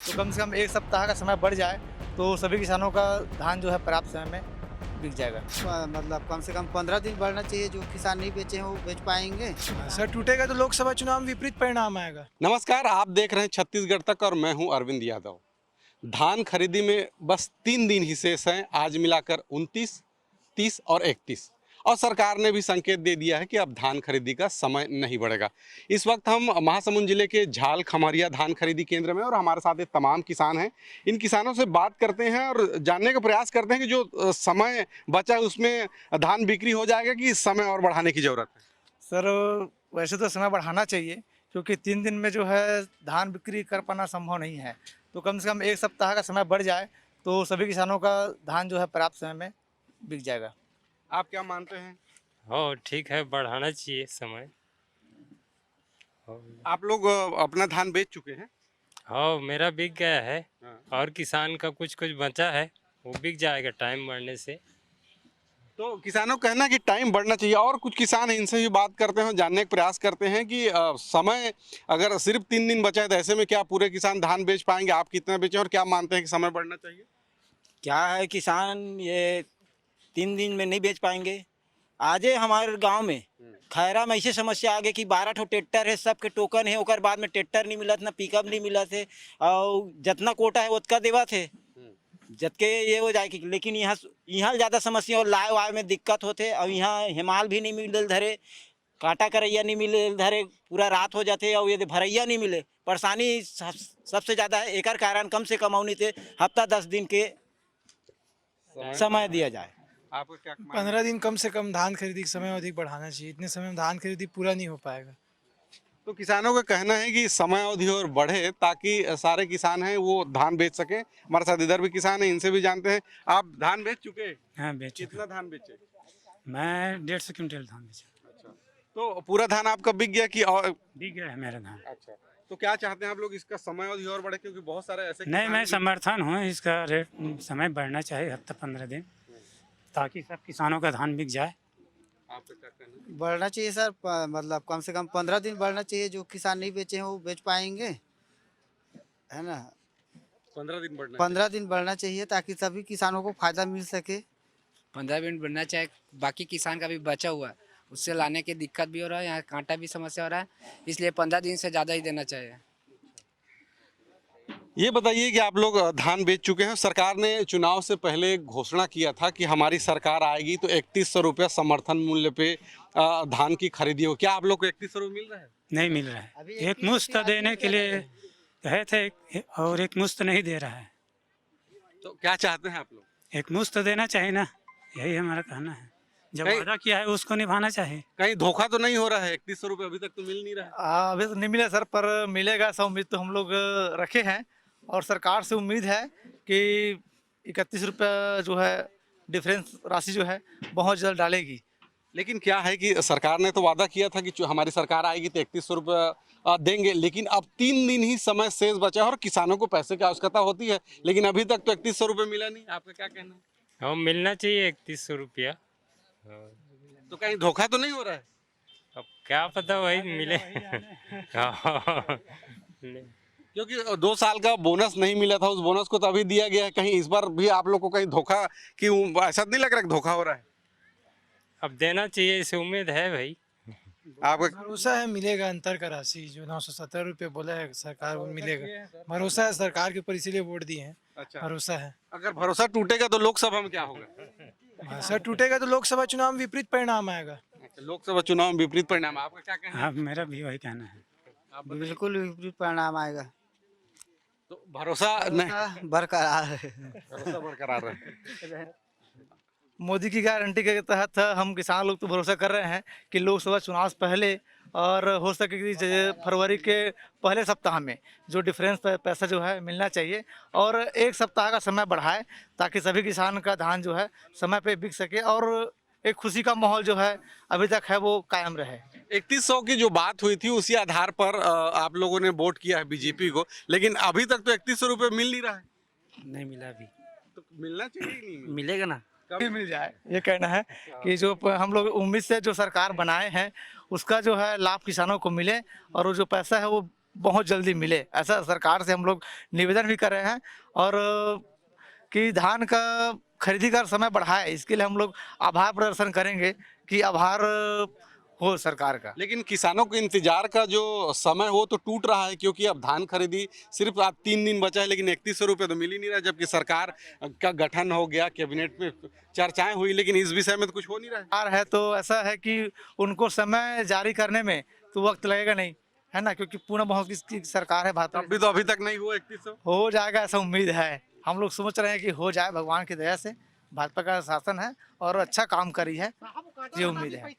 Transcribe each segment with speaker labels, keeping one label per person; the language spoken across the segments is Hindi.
Speaker 1: तो कम से कम 1 सप्ताह का समय बढ़ जाए तो सभी किसानों का धान जो है पर्याप्त समय में बिक जाएगा।
Speaker 2: मतलब कम से कम 15 दिन बढ़ना चाहिए। जो किसान नहीं बेचे हैं वो बेच पाएंगे।
Speaker 3: सर टूटेगा तो लोकसभा चुनाव में विपरीत परिणाम आएगा।
Speaker 4: नमस्कार, आप देख रहे हैं छत्तीसगढ़ तक और मैं हूं अरविंद यादव। धान खरीदी में बस 3 दिन ही शेष हैं, आज मिलाकर 29, 30 और 31। और सरकार ने भी संकेत दे दिया है कि अब धान खरीदी का समय नहीं बढ़ेगा। इस वक्त हम महासमुंद जिले के झाल खमरिया धान खरीदी केंद्र में और हमारे साथ एक तमाम किसान हैं। इन किसानों से बात करते हैं और जानने का प्रयास करते हैं कि जो समय बचा है उसमें धान बिक्री हो जाएगा कि समय और बढ़ाने की जरूरत है।
Speaker 1: सर वैसे तो समय बढ़ाना चाहिए क्योंकि 3 दिन में जो है धान बिक्री कर पाना संभव नहीं है। तो कम से कम 1 सप्ताह का समय बढ़ जाए तो सभी किसानों का धान जो है पर्याप्त समय में बिक जाएगा।
Speaker 4: आप क्या मानते हैं?
Speaker 5: हो ठीक है, बढ़ाना चाहिए समय।
Speaker 4: आप लोग अपना धान बेच चुके हैं?
Speaker 5: हो मेरा बिक गया है
Speaker 4: हाँ।
Speaker 5: और किसान का कुछ कुछ बचा है, वो बिक जाएगा टाइम बढ़ने से।
Speaker 4: तो किसानों का कहना है कि टाइम बढ़ना चाहिए और कुछ किसान हैं, इनसे भी बात करते हैं, जानने का प्रयास करते हैं कि समय अगर सिर्फ 3 दिन बचा है तो ऐसे में क्या पूरे किसान धान बेच पाएंगे? आप कितना बेचें और क्या मानते हैं कि समय बढ़ना चाहिए?
Speaker 6: क्या है, किसान ये 3 दिन में नहीं बेच पाएंगे। आजे हमारे गांव में खैरा में ऐसे समस्या आ गई कि 12 ठो ट्रैक्टर है, सबके टोकन है, ओकर बाद में ट्रैक्टर नहीं मिलत, ना पिकअप नहीं मिलत है और जितना कोटा है उतना देवा थे जबकि ये हो जाए कि, लेकिन यहाँ ज़्यादा समस्या और लाए वाए में दिक्कत होते और यहाँ हिमाल भी नहीं मिले धरे, कांटा करैया नहीं मिले धरे, पूरा रात हो जाते और यदि भरैया नहीं मिले परेशानी सबसे ज़्यादा है। एक कारण कम से कम औनी थे हफ्ता 10 दिन के समय दिया जाए।
Speaker 4: आपको क्या
Speaker 3: 15 दिन कम से कम धान खरीदी का समय अधिक बढ़ाना चाहिए। इतने समय में धान खरीदी पूरा नहीं हो पाएगा।
Speaker 4: तो किसानों का कहना है कि समय अवधि और बढ़े ताकि सारे किसान हैं वो धान बेच सके। हमारे साथ इधर भी किसान हैं, इनसे भी जानते हैं। आप धान बेच चुके हैं?
Speaker 7: हाँ बेचे।
Speaker 4: कितना धान बेचे?
Speaker 7: मैं 150 क्विंटल धान बेचा।
Speaker 4: अच्छा, तो पूरा धान आपका बिक गया कि और?
Speaker 7: बिक गया है मेरा धान।
Speaker 4: अच्छा, तो क्या चाहते हैं आप लोग इसका समय अवधि और बढ़े, क्योंकि बहुत सारे ऐसे
Speaker 7: नहीं, मैं
Speaker 4: किसान
Speaker 7: समर्थन हूँ इसका रेट समय बढ़ना चाहिए हफ्ता 15 दिन, ताकि सब किसानों का धान बिक जाए।
Speaker 4: आपका क्या कहना है?
Speaker 2: बढ़ना चाहिए सर। मतलब कम से कम 15 दिन बढ़ना चाहिए। जो किसान नहीं बेचे हैं वो बेच पाएंगे, है ना।
Speaker 4: 15 दिन बढ़ना
Speaker 2: 15 दिन बढ़ना चाहिए ताकि सभी किसानों को फायदा मिल सके।
Speaker 8: 15 मिनट बढ़ना चाहिए। बाकी किसान का भी बचा हुआ है, उससे लाने की दिक्कत भी हो रहा है, यहाँ कांटा भी समस्या हो रहा है, इसलिए 15 दिन से ज़्यादा ही देना चाहिए।
Speaker 4: ये बताइए कि आप लोग धान बेच चुके हैं। सरकार ने चुनाव से पहले घोषणा किया था कि हमारी सरकार आएगी तो 3100 रुपया समर्थन मूल्य पे धान की खरीदी हो। क्या आप लोग को 3100 रुपये मिल रहा है?
Speaker 7: नहीं मिल रहा है। एक मुश्त देने के लिए कहे थे और एक मुश्त नहीं दे रहा है।
Speaker 4: तो क्या चाहते हैं आप लोग?
Speaker 7: एक मुश्त देना चाहिए ना, यही हमारा कहना है। जब वादा किया है उसको निभाना चाहिए।
Speaker 4: कहीं धोखा तो नहीं हो रहा है? 3100 रुपये अभी तक तो मिल नहीं रहा है।
Speaker 1: अभी तो नहीं मिला सर, पर मिलेगा ऐसा उम्मीद तो हम लोग रखे हैं और सरकार से उम्मीद है कि 31 रुपये जो है डिफरेंस राशि जो है बहुत जल्द डालेगी।
Speaker 4: लेकिन क्या है कि सरकार ने तो वादा किया था कि हमारी सरकार आएगी तो 3100 रुपये देंगे, लेकिन अब 3 दिन ही समय शेष बचा है और किसानों को पैसे की आवश्यकता होती है, लेकिन अभी तक तो 3100 रुपये मिला नहीं। आपका क्या कहना है?
Speaker 5: हाँ मिलना चाहिए 3100 रुपया।
Speaker 4: तो कहीं धोखा तो नहीं हो रहा है?
Speaker 5: अब क्या पता वही मिले। हाँ।
Speaker 4: क्योंकि 2 साल का बोनस नहीं मिला था, उस बोनस को तो अभी दिया गया है। कहीं इस बार भी आप लोग को कहीं धोखा कि ऐसा नहीं लग रहा कि धोखा हो रहा है?
Speaker 5: अब देना चाहिए, इसे उम्मीद है भाई।
Speaker 4: आपका
Speaker 3: भरोसा है मिलेगा अंतर का राशि जो 970 रुपये बोला है सरकार, वो मिलेगा। भरोसा है सरकार के ऊपर, इसीलिए वोट दिए हैं।
Speaker 4: अच्छा,
Speaker 3: भरोसा है।
Speaker 4: अगर भरोसा टूटेगा तो लोकसभा में क्या होगा?
Speaker 3: भरोसा टूटेगा तो लोकसभा चुनाव में विपरीत परिणाम आएगा।
Speaker 4: अच्छा, लोकसभा चुनाव में विपरीत परिणाम। आपका क्या कहना है?
Speaker 7: हाँ मेरा भी वही कहना है।
Speaker 2: बिल्कुल विपरीत परिणाम आएगा।
Speaker 4: तो भरोसा नहीं,
Speaker 2: बरकरार है।
Speaker 4: भरोसा बरकरार है।
Speaker 1: मोदी की गारंटी के तहत हम किसान लोग तो भरोसा कर रहे हैं कि लोकसभा चुनाव से पहले और हो सके कि फरवरी के पहले सप्ताह में जो डिफरेंस पैसा जो है मिलना चाहिए और 1 सप्ताह का समय बढ़ाए ताकि सभी किसान का धान जो है समय पे बिक सके और एक खुशी का माहौल जो है अभी तक है वो कायम रहे।
Speaker 4: 3100 की जो बात हुई थी उसी आधार पर आप लोगों ने वोट किया है बीजेपी को, लेकिन अभी तक तो 3100 रुपये मिल नहीं रहा है।
Speaker 7: नहीं मिला अभी।
Speaker 4: तो मिलना चाहिए कि नहीं?
Speaker 7: मिलेगा ना।
Speaker 1: कभी मिल जाए, ये कहना है कि जो हम लोग उम्मीद से जो सरकार बनाए हैं उसका जो है लाभ किसानों को मिले और वो जो पैसा है वो बहुत जल्दी मिले, ऐसा सरकार से हम लोग निवेदन भी कर रहे हैं। और कि धान का खरीदी का समय बढ़ाए, इसके लिए हम लोग आभार प्रदर्शन करेंगे कि आभार हो सरकार का।
Speaker 4: लेकिन किसानों के इंतजार का जो समय हो तो टूट रहा है, क्योंकि अब धान खरीदी सिर्फ आज 3 दिन बचा है, लेकिन 3100 रुपये तो मिल ही नहीं रहा, जबकि सरकार का गठन हो गया, कैबिनेट में चर्चाएं हुई, लेकिन इस विषय में तो कुछ हो नहीं रहा है।
Speaker 1: सरकार है तो ऐसा है कि उनको समय जारी करने में तो वक्त लगेगा नहीं, है ना, क्योंकि पूर्ण बहुत की सरकार है भारत में।
Speaker 4: अभी तक नहीं हुआ 3100।
Speaker 1: हो जाएगा ऐसा उम्मीद है, हम लोग सोच रहे हैं कि हो जाए, भगवान की दया से भाजपा का शासन है और अच्छा काम करी है, ये उम्मीद है।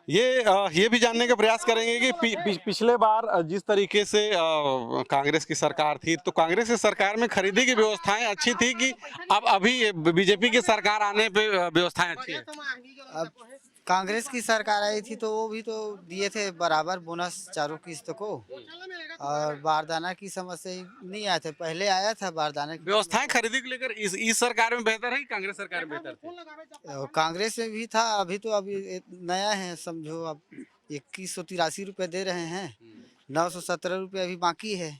Speaker 4: ये भी जानने का प्रयास करेंगे कि पिछले बार जिस तरीके से कांग्रेस की सरकार थी, तो कांग्रेस की सरकार में खरीदी की व्यवस्थाएं अच्छी थी कि अब अभी बीजेपी की सरकार आने पे व्यवस्थाएं अच्छी है?
Speaker 2: अब कांग्रेस की सरकार आई थी तो वो भी तो दिए थे बराबर बोनस चारों किस्त को, और बारदाना की समस्या ही नहीं आया था, पहले आया था बारदाना की
Speaker 4: व्यवस्थाएं खरीदी को लेकर इस सरकार में बेहतर है कि कांग्रेस सरकार में बेहतर थी?
Speaker 2: कांग्रेस में भी था, अभी नया है समझो। अब 2183 रुपये दे रहे हैं, 917 रुपये अभी बाकी है।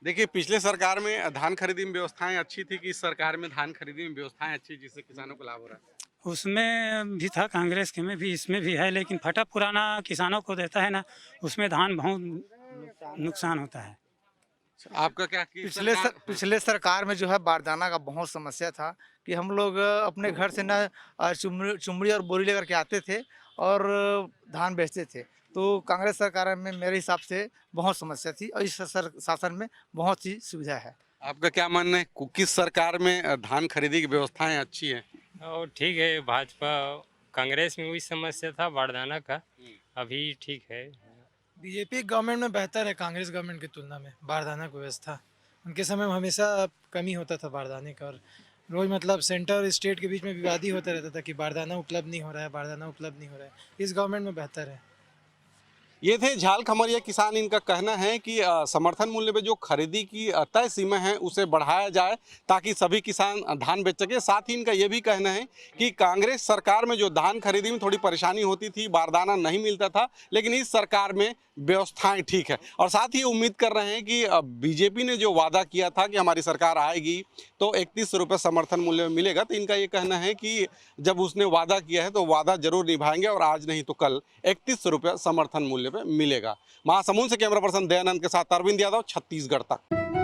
Speaker 4: देखिए, पिछले सरकार में धान खरीदी में व्यवस्थाएं अच्छी थी कि इस सरकार में धान खरीदी में व्यवस्थाएं अच्छी जिससे किसानों को लाभ हो रहा है?
Speaker 7: उसमें भी था, कांग्रेस के में भी, इसमें भी है, लेकिन फटा पुराना किसानों को देता है ना, उसमें धान बहुत नुकसान होता है।
Speaker 4: आपका क्या कि
Speaker 1: पिछले सरकार में जो है बारदाना का बहुत समस्या था कि हम लोग अपने घर से ना चुमड़ी और बोरी लेकर के आते थे और धान बेचते थे। तो कांग्रेस सरकार में मेरे हिसाब से बहुत समस्या थी और इस शासन में बहुत ही सुविधा है।
Speaker 4: आपका क्या मानना है, किस सरकार में धान खरीदी की व्यवस्थाएं अच्छी हैं?
Speaker 5: और ठीक है, भाजपा कांग्रेस में वही समस्या था बारदाना का, अभी ठीक है।
Speaker 3: बीजेपी गवर्नमेंट में बेहतर है कांग्रेस गवर्नमेंट की तुलना में बारदाना की व्यवस्था। उनके समय में हमेशा कमी होता था बारदाने का, और रोज मतलब सेंटर और स्टेट के बीच में विवाद ही होता रहता था कि बारदाना उपलब्ध नहीं हो रहा है, बारदाना उपलब्ध नहीं हो रहा है। इस गवर्नमेंट में बेहतर है।
Speaker 4: ये थे झाल खमरिया किसान। इनका कहना है कि समर्थन मूल्य पे जो खरीदी की तय सीमा है उसे बढ़ाया जाए ताकि सभी किसान धान बेच सके। साथ ही इनका ये भी कहना है कि कांग्रेस सरकार में जो धान खरीदी में थोड़ी परेशानी होती थी, बारदाना नहीं मिलता था, लेकिन इस सरकार में व्यवस्थाएं ठीक है। और साथ ही उम्मीद कर रहे हैं कि बीजेपी ने जो वादा किया था कि हमारी सरकार आएगी तो 31 रुपये समर्थन मूल्य में मिलेगा, तो इनका ये कहना है कि जब उसने वादा किया है तो वादा जरूर निभाएंगे और आज नहीं तो कल 31 रुपये समर्थन मूल्य पे मिलेगा। महासमुंद से कैमरा पर्सन दयानंद के साथ अरविंद यादव, छत्तीसगढ़ तक।